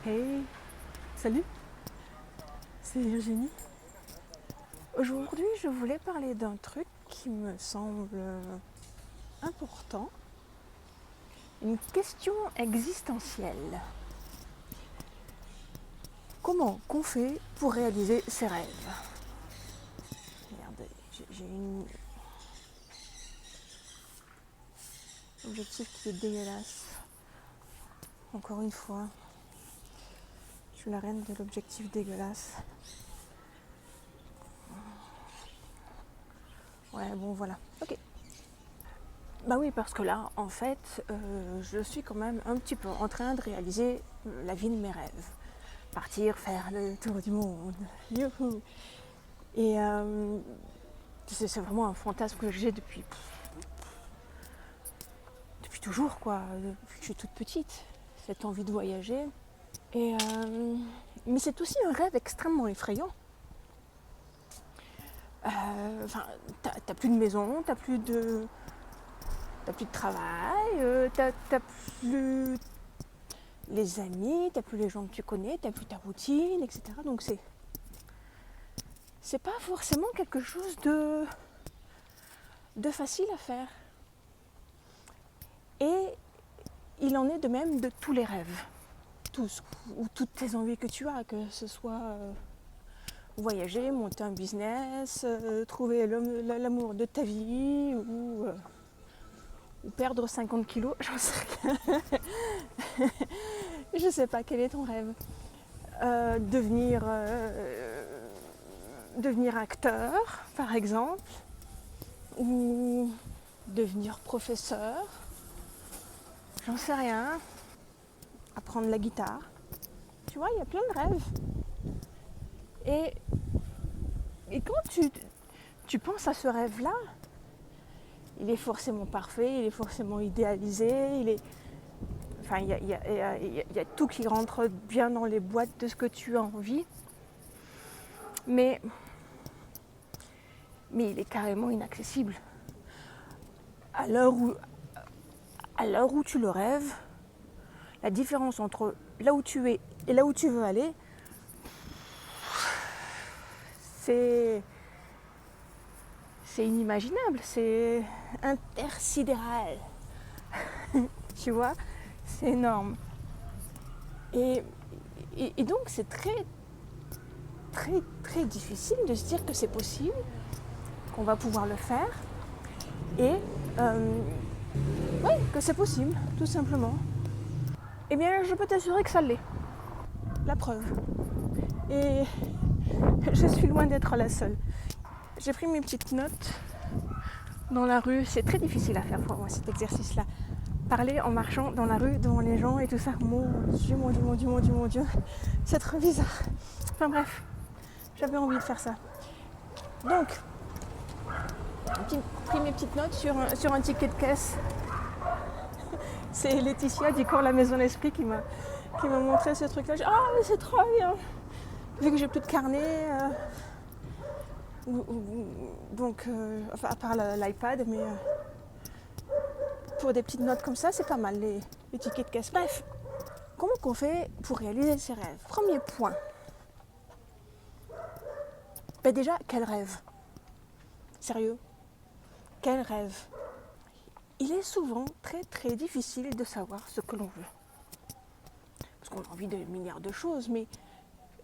Hey, salut, c'est Virginie. Aujourd'hui, je voulais parler d'un truc qui me semble important, une question existentielle. Comment qu'on fait pour réaliser ses rêves? Merde, j'ai un objectif qui est dégueulasse. Encore une fois, je suis la reine de l'objectif dégueulasse. Ouais, bon voilà, ok. Bah oui, parce que là, en fait, je suis quand même un petit peu en train de réaliser la vie de mes rêves. Partir, faire le tour du monde. Youhou! Et c'est vraiment un fantasme que j'ai depuis toujours, quoi, depuis que je suis toute petite. Cette envie de voyager. Et, mais c'est aussi un rêve extrêmement effrayant. Enfin, t'as plus de maison, t'as plus de travail, t'as plus les amis, t'as plus les gens que tu connais, t'as plus ta routine, etc. Donc c'est pas forcément quelque chose de facile à faire. Et il en est de même de tous les rêves, tous, ou toutes tes envies que tu as, que ce soit voyager, monter un business, trouver l'amour de ta vie, ou perdre 50 kilos, j'en sais rien. Je sais pas quel est ton rêve. Devenir acteur, par exemple, ou devenir professeur, j'en sais rien, apprendre la guitare. Tu vois, il y a plein de rêves. Et quand tu penses à ce rêve-là, il est forcément parfait, il est forcément idéalisé, enfin, il y a tout qui rentre bien dans les boîtes de ce que tu as envie. Mais il est carrément inaccessible. À l'heure où tu le rêves, la différence entre là où tu es et là où tu veux aller, c'est inimaginable, c'est intersidéral. Tu vois, c'est énorme. Et donc c'est très, très, très difficile de se dire que c'est possible, qu'on va pouvoir le faire, et ouais, que c'est possible, tout simplement. Eh bien, je peux t'assurer que ça l'est. La preuve. Et je suis loin d'être la seule. J'ai pris mes petites notes dans la rue. C'est très difficile à faire pour moi, cet exercice-là. Parler en marchant dans la rue, devant les gens et tout ça. Mon Dieu, mon Dieu, mon Dieu, mon Dieu, mon Dieu. C'est trop bizarre. Enfin bref, j'avais envie de faire ça. Donc, j'ai pris mes petites notes sur un ticket de caisse. C'est Laetitia du cours La Maison L'Esprit qui m'a montré ce truc-là. J'ai dit, ah, mais c'est trop bien. Vu que j'ai plus de carnet, donc, enfin, à part l'iPad, mais pour des petites notes comme ça, c'est pas mal, les tickets de caisse. Bref, comment qu'on fait pour réaliser ses rêves? Premier point. Ben déjà, quel rêve? Sérieux? Quel rêve? Il est souvent très très difficile de savoir ce que l'on veut. Parce qu'on a envie de milliards de choses, mais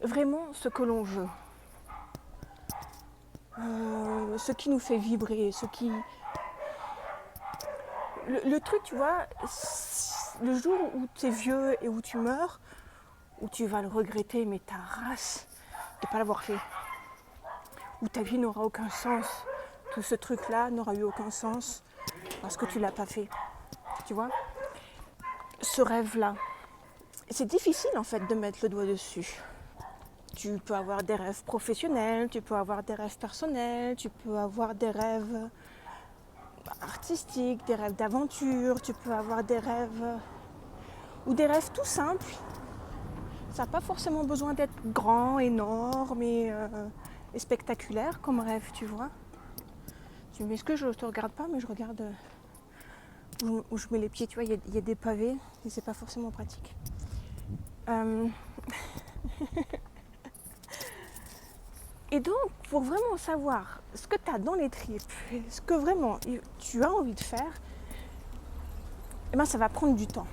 vraiment ce que l'on veut. Ce qui nous fait vibrer, ce qui... Le truc, tu vois, le jour où tu es vieux et où tu meurs, où tu vas le regretter, mais ta race de ne pas l'avoir fait. Où ta vie n'aura aucun sens. Tout ce truc-là n'aura eu aucun sens parce que tu ne l'as pas fait. Tu vois? Ce rêve-là, c'est difficile en fait de mettre le doigt dessus. Tu peux avoir des rêves professionnels, tu peux avoir des rêves personnels, tu peux avoir des rêves artistiques, des rêves d'aventure, tu peux avoir des rêves ou des rêves tout simples. Ça n'a pas forcément besoin d'être grand, énorme et spectaculaire comme rêve, tu vois. Tu me dis, est-ce que je ne te regarde pas, mais je regarde où je mets les pieds, tu vois, il y a des pavés et c'est pas forcément pratique. Et donc, pour vraiment savoir ce que tu as dans les tripes, ce que vraiment tu as envie de faire, eh ben, ça va prendre du temps.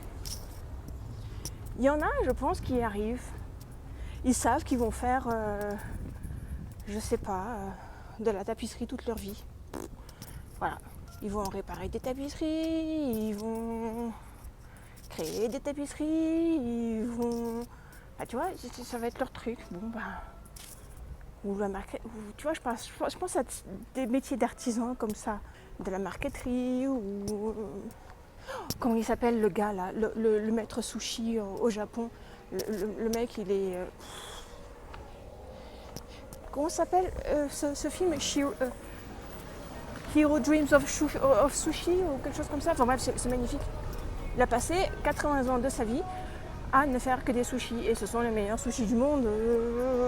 Il y en a, je pense, qui y arrivent. Ils savent qu'ils vont faire, je sais pas, de la tapisserie toute leur vie. Voilà. Ils vont réparer des tapisseries, ils vont créer des tapisseries, ils vont... Bah, tu vois, ça va être leur truc. Bon, bah... Ou la tu vois, je pense à des métiers d'artisans comme ça. De la marqueterie ou... Comment il s'appelle le gars là, le maître sushi au Japon. Le mec, il est... comment s'appelle ce film Hero Dreams of Sushi ou quelque chose comme ça. Enfin bref, c'est magnifique. Il a passé 80 ans de sa vie à ne faire que des sushis. Et ce sont les meilleurs sushis du monde.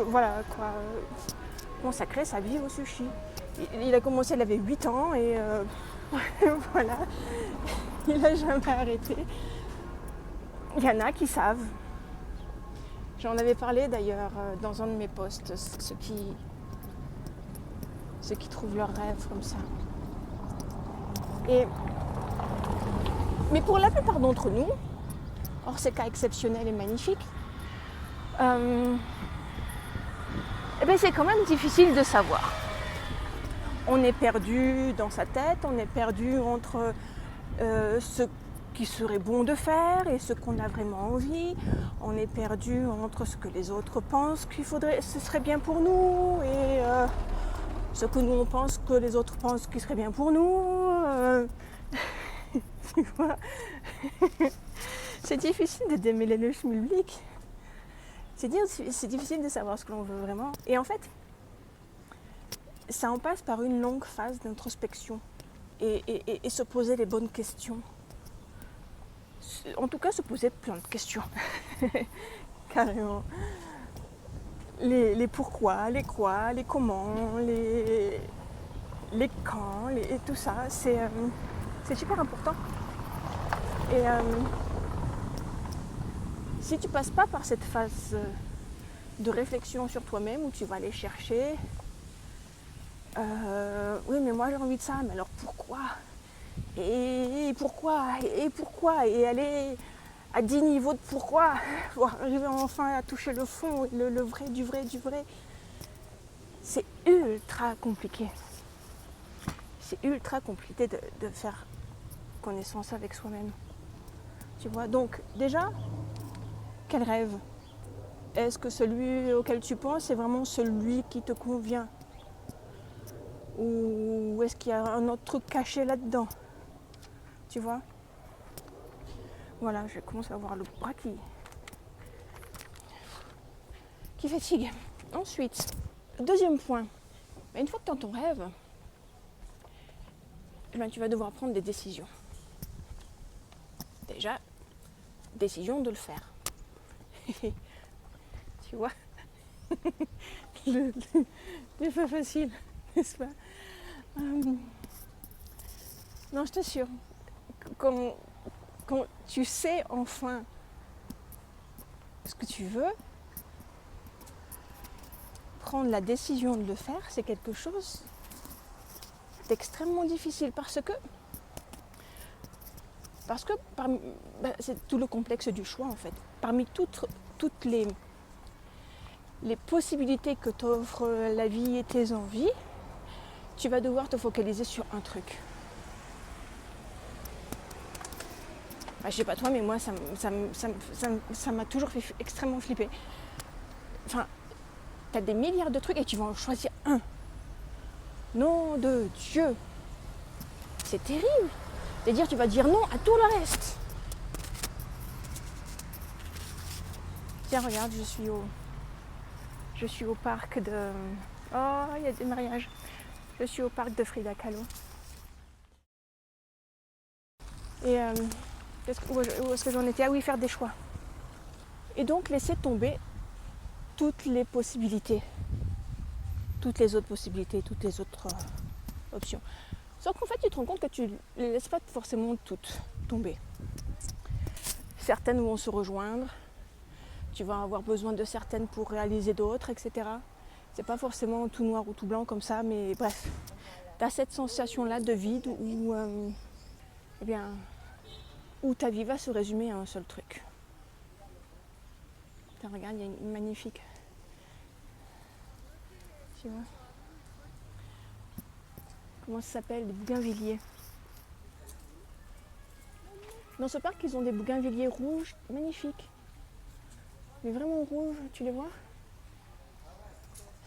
Voilà quoi. Consacrer sa vie au sushi. Il a commencé, il avait 8 ans et voilà. Il n'a jamais arrêté. Il y en a qui savent. J'en avais parlé d'ailleurs dans un de mes posts, ceux qui trouvent leurs rêves comme ça. Mais pour la plupart d'entre nous, hors ces cas exceptionnels et magnifiques, c'est quand même difficile de savoir. On est perdu dans sa tête, on est perdu entre ce qui serait bon de faire et ce qu'on a vraiment envie. On est perdu entre ce que les autres pensent ce serait bien pour nous et ce que nous on pense que les autres pensent qui serait bien pour nous. Tu vois. C'est difficile de démêler le schmilblick. C'est difficile de savoir ce que l'on veut vraiment. Et en fait, ça en passe par une longue phase d'introspection et se poser les bonnes questions. En tout cas, se poser plein de questions. Carrément. Les pourquoi, les quoi, les comment, les quand, et tout ça, c'est super important. Et si tu passes pas par cette phase de réflexion sur toi-même où tu vas aller chercher oui mais moi j'ai envie de ça, mais alors pourquoi et pourquoi et aller à 10 niveaux de pourquoi pour arriver enfin à toucher le fond, le vrai du vrai, c'est ultra compliqué. C'est ultra compliqué de faire connaissance avec soi-même. Tu vois, donc déjà, quel rêve? Est-ce que celui auquel tu penses est vraiment celui qui te convient? Ou est-ce qu'il y a un autre truc caché là-dedans? Tu vois? Voilà, je commence à avoir le bras qui fatigue. Ensuite, deuxième point. Une fois que tu as ton rêve, tu vas devoir prendre des décisions. Déjà, décision de le faire. Tu vois? C'est pas facile, n'est-ce pas? Non, je t'assure, quand tu sais enfin ce que tu veux, prendre la décision de le faire, c'est quelque chose d'extrêmement difficile parce que c'est tout le complexe du choix en fait. Parmi toutes les possibilités que t'offre la vie et tes envies, tu vas devoir te focaliser sur un truc. Je sais pas toi, mais moi ça m'a toujours fait extrêmement flipper. Enfin, t'as des milliards de trucs et tu vas en choisir un. Nom de Dieu, c'est terrible. C'est-à-dire tu vas dire non à tout le reste. Tiens, regarde, je suis au parc de... Oh, il y a des mariages. Je suis au parc de Frida Kahlo. Et où est-ce que j'en étais? Ah oui, faire des choix. Et donc laisser tomber toutes les possibilités. Toutes les autres possibilités, toutes les autres options. Sauf qu'en fait, tu te rends compte que tu ne les laisses pas forcément toutes tomber. Certaines vont se rejoindre. tu vas avoir besoin de certaines pour réaliser d'autres, etc. C'est pas forcément tout noir ou tout blanc comme ça, mais bref. Tu as cette sensation-là de vide où, eh bien, où ta vie va se résumer à un seul truc. Putain, regarde, il y a une magnifique. Tu vois? Comment ça s'appelle? Des bougainvilliers. Dans ce parc, ils ont des bougainvilliers rouges, magnifiques. Mais vraiment rouges, tu les vois?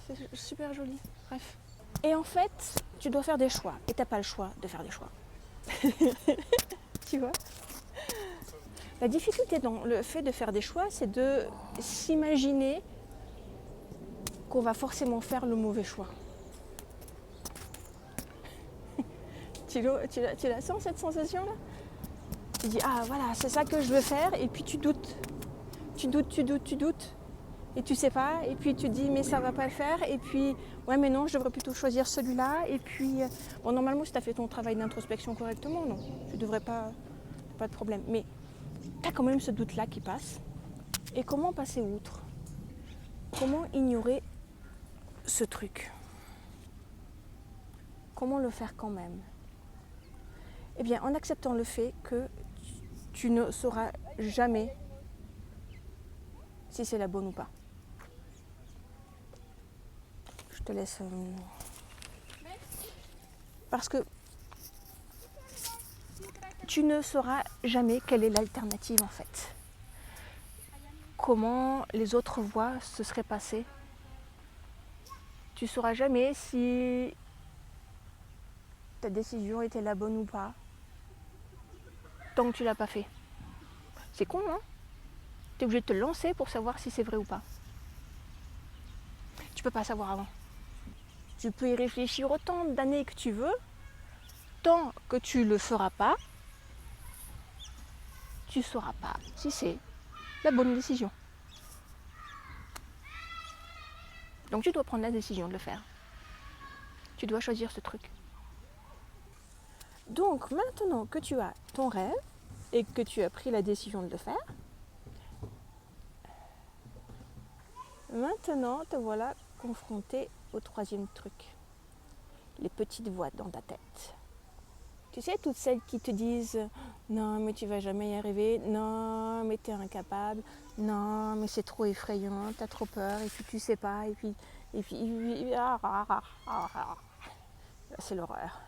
C'est super joli. Bref. Et en fait, tu dois faire des choix. Et t'as pas le choix de faire des choix. Tu vois? La difficulté dans le fait de faire des choix, c'est de s'imaginer qu'on va forcément faire le mauvais choix. Tu la sens cette sensation-là? Tu dis, ah voilà, c'est ça que je veux faire, et puis tu doutes. Tu doutes. Et tu sais pas, et puis tu dis, mais ça va pas le faire, et puis, ouais, mais non, je devrais plutôt choisir celui-là, et puis, bon, normalement, si tu as fait ton travail d'introspection correctement, non, tu devrais pas de problème. Mais tu as quand même ce doute-là qui passe. Et comment passer outre? Comment ignorer ce truc? Comment le faire quand même? Eh bien, en acceptant le fait que tu ne sauras jamais si c'est la bonne ou pas. Je te laisse... Parce que tu ne sauras jamais quelle est l'alternative en fait. Comment les autres voies se seraient passées. Tu ne sauras jamais si ta décision était la bonne ou pas, tant que tu ne l'as pas fait. C'est con, hein? Tu es obligé de te lancer pour savoir si c'est vrai ou pas. Tu ne peux pas savoir avant. Tu peux y réfléchir autant d'années que tu veux, tant que tu ne le feras pas, tu ne sauras pas si c'est la bonne décision. Donc tu dois prendre la décision de le faire. Tu dois choisir ce truc. Donc maintenant que tu as ton rêve et que tu as pris la décision de le faire, maintenant te voilà confronté au troisième truc. Les petites voix dans ta tête. Tu sais, toutes celles qui te disent « Non, mais tu vas jamais y arriver. Non, mais tu es incapable. Non, mais c'est trop effrayant. Tu as trop peur. Et puis tu sais pas. Et puis c'est l'horreur.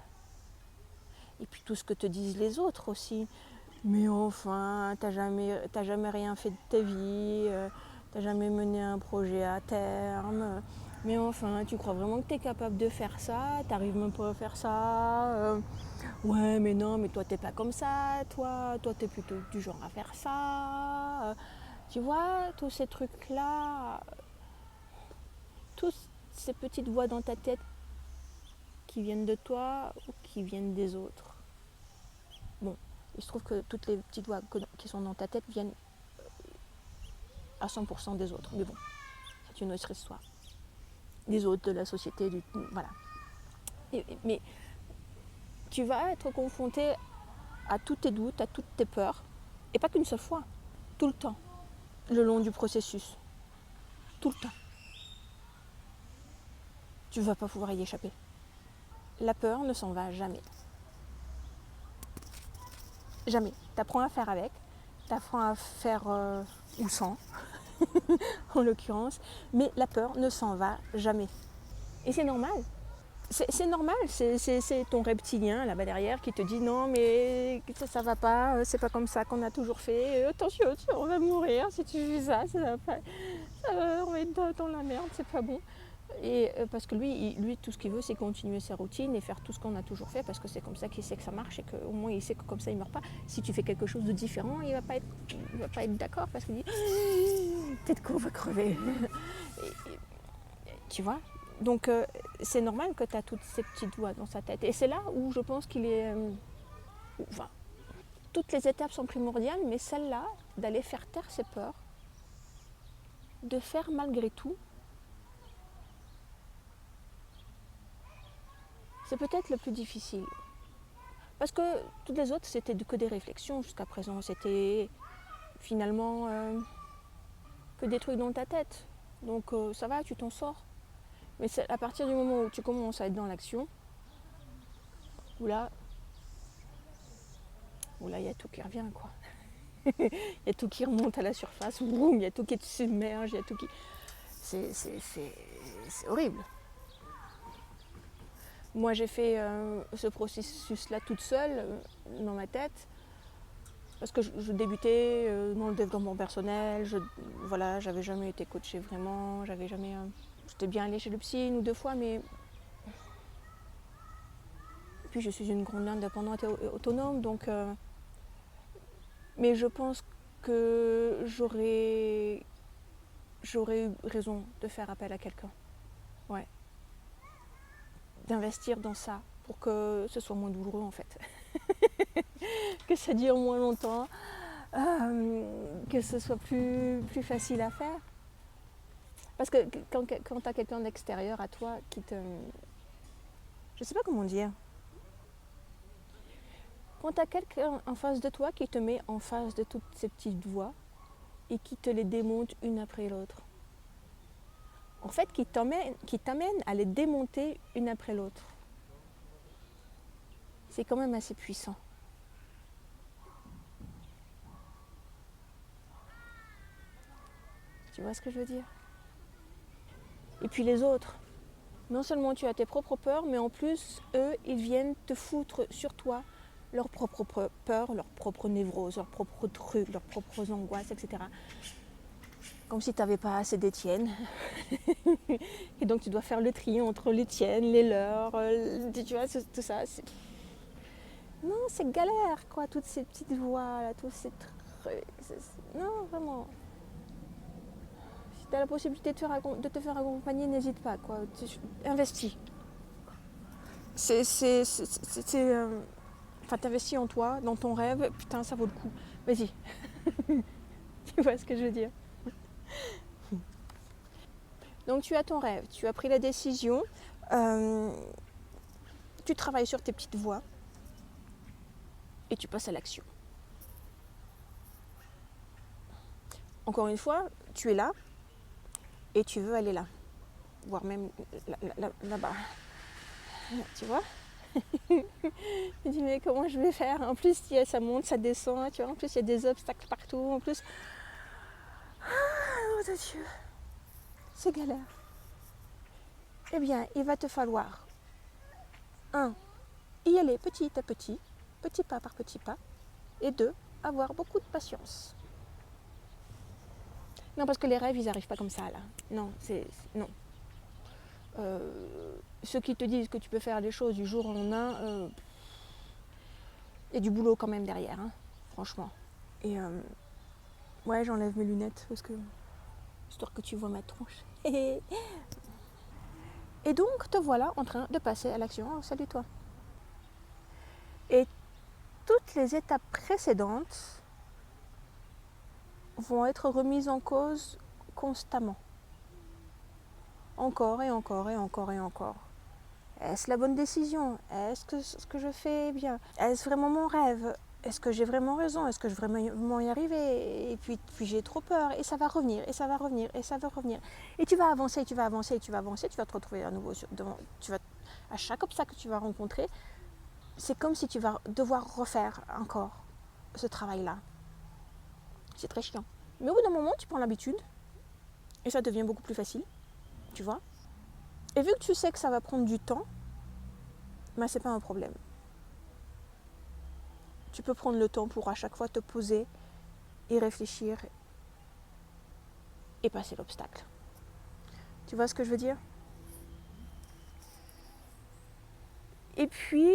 Et puis tout ce que te disent les autres aussi. Mais enfin, t'as jamais rien fait de ta vie. T'as jamais mené un projet à terme. Mais enfin, tu crois vraiment que tu es capable de faire ça? T'arrives même pas à faire ça? Ouais, mais non, mais toi, t'es pas comme ça. Toi, t'es plutôt du genre à faire ça. Tu vois, tous ces trucs-là, toutes ces petites voix dans ta tête qui viennent de toi ou qui viennent des autres. Bon, il se trouve que toutes les petites voix qui sont dans ta tête viennent à 100% des autres. Mais bon, c'est une autre histoire. Des autres, de la société, voilà. Mais tu vas être confronté à tous tes doutes, à toutes tes peurs, et pas qu'une seule fois, tout le temps, le long du processus. Tout le temps. Tu ne vas pas pouvoir y échapper. La peur ne s'en va jamais. Jamais. Tu apprends à faire avec, tu apprends à faire ou sans, en l'occurrence, mais la peur ne s'en va jamais. Et c'est normal. C'est normal, c'est ton reptilien là-bas derrière qui te dit non mais ça va pas, c'est pas comme ça qu'on a toujours fait, attention, on va mourir si tu fais ça, on va être dans la merde, c'est pas bon. Et parce que lui, tout ce qu'il veut, c'est continuer sa routine et faire tout ce qu'on a toujours fait parce que c'est comme ça qu'il sait que ça marche et qu'au moins il sait que comme ça il meurt pas. Si tu fais quelque chose de différent, il va pas être d'accord parce qu'il dit peut-être qu'on va crever. Tu vois? Donc c'est normal que tu as toutes ces petites voix dans sa tête. Et c'est là où je pense qu'il est... enfin, toutes les étapes sont primordiales, mais celle-là, d'aller faire taire ses peurs, de faire malgré tout, c'est peut-être le plus difficile. Parce que toutes les autres, c'était que des réflexions jusqu'à présent. C'était finalement que des trucs dans ta tête. Donc ça va, tu t'en sors. Mais c'est à partir du moment où tu commences à être dans l'action, où là, il y a tout qui revient, quoi. Il y a tout qui remonte à la surface, il y a tout qui te submerge, il y a tout qui... C'est horrible. Moi, j'ai fait ce processus-là toute seule, dans ma tête, parce que je débutais dans le développement personnel. Voilà, j'avais jamais été coachée vraiment, j'avais jamais... j'étais bien allée chez le psy 1 ou 2 fois, mais... Puis je suis une grande indépendante et autonome, donc... Mais je pense que j'aurais eu raison de faire appel à quelqu'un. Ouais. D'investir dans ça pour que ce soit moins douloureux en fait. Que ça dure moins longtemps, que ce soit plus facile à faire. Parce que quand tu as quelqu'un d'extérieur à toi qui te... Je sais pas comment dire. Quand tu as quelqu'un en face de toi qui te met en face de toutes ces petites voix et qui te les démonte une après l'autre. En fait, qui t'amène à les démonter une après l'autre. C'est quand même assez puissant. Tu vois ce que je veux dire? Et puis les autres. Non seulement tu as tes propres peurs, mais en plus, eux, ils viennent te foutre sur toi leurs propres peurs, leurs propres névroses, leurs propres trucs, leurs propres angoisses, etc. Comme si tu n'avais pas assez des tiennes. Et donc tu dois faire le tri entre les tiennes, les leurs, tu vois, tout ça. Non, c'est galère, quoi, toutes ces petites voix, là, tous ces trucs. Non, vraiment. Si tu as la possibilité de te faire accompagner, n'hésite pas, quoi. Investis. T'investis en toi, dans ton rêve, putain, ça vaut le coup. Vas-y. Tu vois ce que je veux dire? Donc tu as ton rêve, tu as pris la décision, tu travailles sur tes petites voies et tu passes à l'action. Encore une fois, tu es là et tu veux aller là, voire même là-bas. Tu vois? Je dis mais comment je vais faire? En plus ça monte, ça descend, tu vois, en plus il y a des obstacles partout, en plus... Oh mon Dieu, c'est galère. Eh bien, il va te falloir 1. Y aller petit à petit, petit pas par petit pas, et 2. Avoir beaucoup de patience. Non, parce que les rêves, ils n'arrivent pas comme ça, là. Non, non. Ceux qui te disent que tu peux faire des choses du jour au lendemain, il y a du boulot quand même derrière, hein, franchement. Et ouais, j'enlève mes lunettes, parce que... histoire que tu vois ma tronche. Et donc, te voilà en train de passer à l'action. Oh, salut toi. Et toutes les étapes précédentes vont être remises en cause constamment. Encore et encore et encore et encore. Est-ce la bonne décision? Est-ce que ce que je fais est bien? Est-ce vraiment mon rêve? Est-ce que j'ai vraiment raison? Est-ce que je vais vraiment y arriver? Et puis j'ai trop peur. Et ça va revenir, et ça va revenir, et ça va revenir. Et tu vas avancer, tu vas avancer, tu vas avancer. Tu vas te retrouver à nouveau à chaque obstacle que tu vas rencontrer, c'est comme si tu vas devoir refaire encore ce travail-là. C'est très chiant. Mais au bout d'un moment, tu prends l'habitude et ça devient beaucoup plus facile, tu vois. Et vu que tu sais que ça va prendre du temps, ben c'est pas un problème. Tu peux prendre le temps pour à chaque fois te poser et réfléchir et passer l'obstacle. Tu vois ce que je veux dire? Et puis,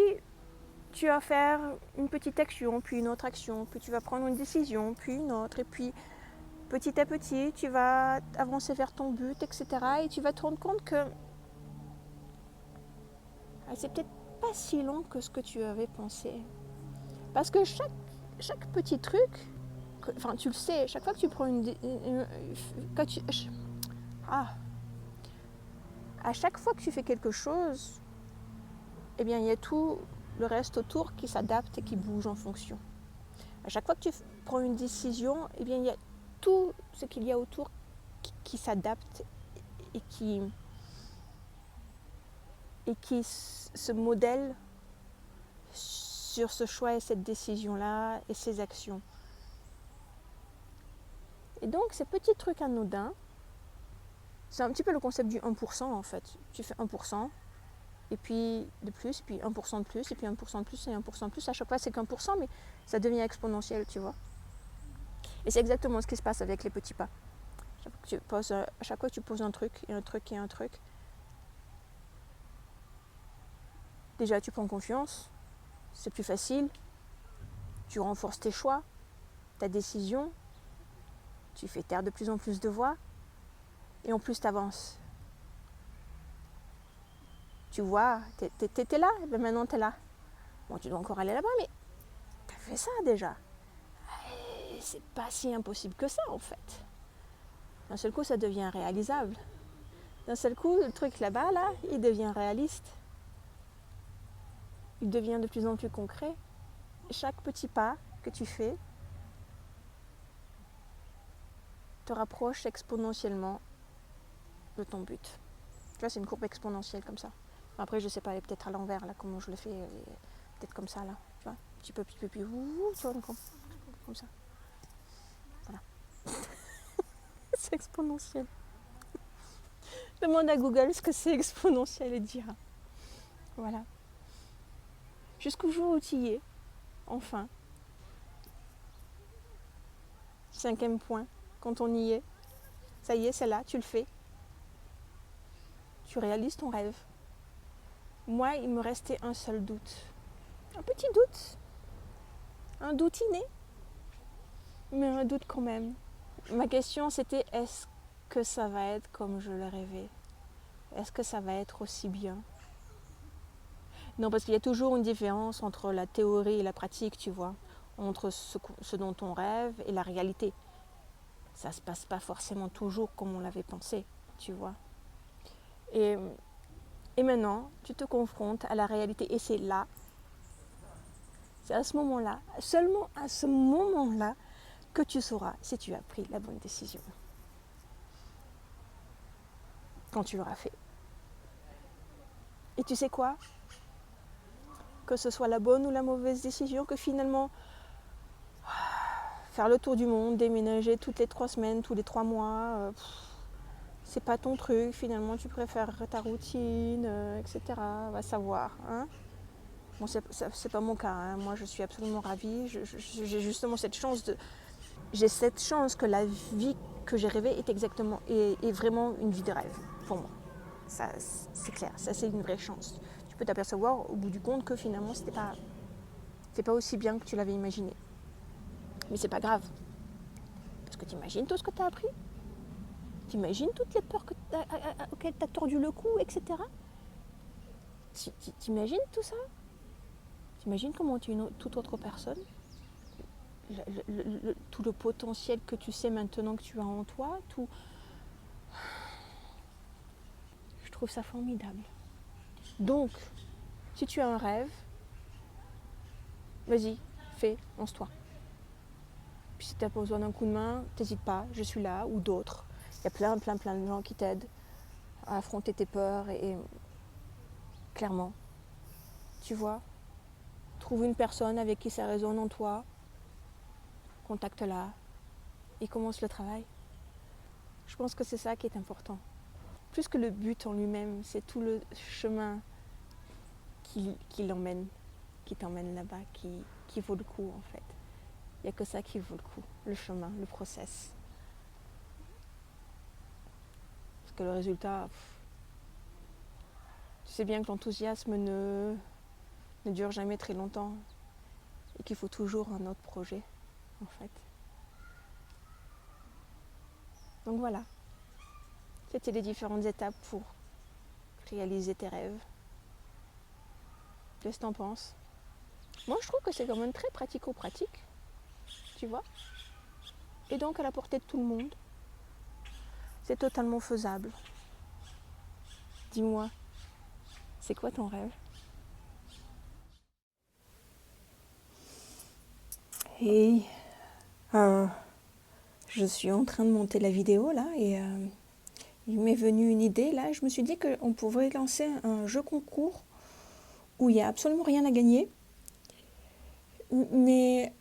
tu vas faire une petite action, puis une autre action, puis tu vas prendre une décision, puis une autre, et puis petit à petit, tu vas avancer vers ton but, etc. Et tu vas te rendre compte que c'est peut-être pas si long que ce que tu avais pensé. Parce que chaque petit truc, enfin tu le sais, chaque fois que tu prends à chaque fois que tu fais quelque chose, eh bien il y a tout le reste autour qui s'adapte et qui bouge en fonction. À chaque fois que tu prends une décision, eh bien il y a tout ce qu'il y a autour qui s'adapte et qui se modèle sur ce choix et cette décision-là et ces actions. Et donc ces petits trucs anodins, c'est un petit peu le concept du 1% en fait. Tu fais 1%, et puis de plus, puis 1% de plus, et puis 1% de plus, et 1% de plus. À chaque fois c'est qu'1%, mais ça devient exponentiel, tu vois. Et c'est exactement ce qui se passe avec les petits pas. À chaque fois que tu poses un truc, et un truc, et un truc, déjà tu prends confiance, c'est plus facile, tu renforces tes choix, ta décision, tu fais taire de plus en plus de voix, et en plus tu avances. Tu vois, t'étais là, et ben maintenant t'es là. Bon, tu dois encore aller là-bas, mais t'as fait ça déjà. Et c'est pas si impossible que ça en fait. D'un seul coup, ça devient réalisable. D'un seul coup, le truc là-bas, là, il devient réaliste. Il devient de plus en plus concret. Chaque petit pas que tu fais te rapproche exponentiellement de ton but. Tu vois, c'est une courbe exponentielle comme ça. Après, je sais pas, elle est peut-être à l'envers, là, comment je le fais. Peut-être comme ça, là. Tu vois, petit peu, puis, tu vois, comme ça. Voilà. C'est exponentiel. Demande à Google ce que c'est exponentiel et dira. Voilà. Jusqu'au jour où tu y es, enfin. 5e point, quand on y est, ça y est, c'est là, tu le fais. Tu réalises ton rêve. Moi, il me restait un seul doute. Un petit doute. Un doute inné. Mais un doute quand même. Ma question, c'était, est-ce que ça va être comme je le rêvais? Est-ce que ça va être aussi bien? Non, parce qu'il y a toujours une différence entre la théorie et la pratique, tu vois. Entre ce dont on rêve et la réalité. Ça ne se passe pas forcément toujours comme on l'avait pensé, tu vois. Et maintenant, tu te confrontes à la réalité. Et c'est là, c'est à ce moment-là, seulement à ce moment-là, que tu sauras si tu as pris la bonne décision. Quand tu l'auras fait. Et tu sais quoi? Que ce soit la bonne ou la mauvaise décision, que finalement, faire le tour du monde, déménager toutes les 3 semaines, tous les 3 mois, c'est pas ton truc, finalement tu préfères ta routine, etc. Va savoir. Hein. Bon, c'est pas mon cas, hein. Moi je suis absolument ravie, j'ai justement cette chance j'ai cette chance que la vie que j'ai rêvée est vraiment une vie de rêve pour moi. Ça, c'est clair, ça c'est une vraie chance. Tu peux t'apercevoir au bout du compte que finalement c'est pas aussi bien que tu l'avais imaginé. Mais c'est pas grave, parce que t'imagines tout ce que tu as appris. T'imagines toutes les peurs auxquelles tu as tordu le cou, etc. T'imagines tout ça? T'imagines comment tu es une toute autre personne? Tout le potentiel que tu sais maintenant que tu as en toi, tout. Je trouve ça formidable. Donc, si tu as un rêve, vas-y, fais, lance-toi. Puis si tu as besoin d'un coup de main, t'hésites pas, je suis là, ou d'autres. Il y a plein de gens qui t'aident à affronter tes peurs et clairement, tu vois, trouve une personne avec qui ça résonne en toi, contacte-la et commence le travail. Je pense que c'est ça qui est important. Plus que le but en lui-même, c'est tout le chemin qui l'emmène, qui t'emmène là-bas, qui vaut le coup en fait. Il n'y a que ça qui vaut le coup, le chemin, le process. Parce que le résultat, tu sais bien que l'enthousiasme ne dure jamais très longtemps et qu'il faut toujours un autre projet en fait. Donc voilà, c'était les différentes étapes pour réaliser tes rêves. Qu'est-ce que t'en penses? Moi je trouve que c'est quand même très pratico-pratique, tu vois. Et donc à la portée de tout le monde. C'est totalement faisable. Dis-moi, c'est quoi ton rêve? Et je suis en train de monter la vidéo là et il m'est venu une idée là. Je me suis dit qu'on pourrait lancer un jeu concours où il n'y a absolument rien à gagner. Mais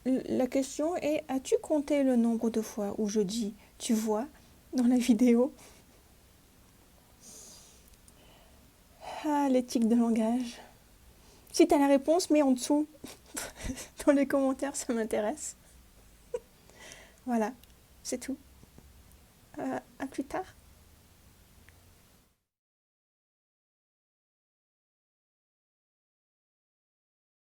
la question est, as-tu compté le nombre de fois où je dis tu vois dans la vidéo? Ah, l'éthique de langage. Si tu as la réponse, mets en dessous. Dans les commentaires, ça m'intéresse. Voilà, c'est tout. À plus tard.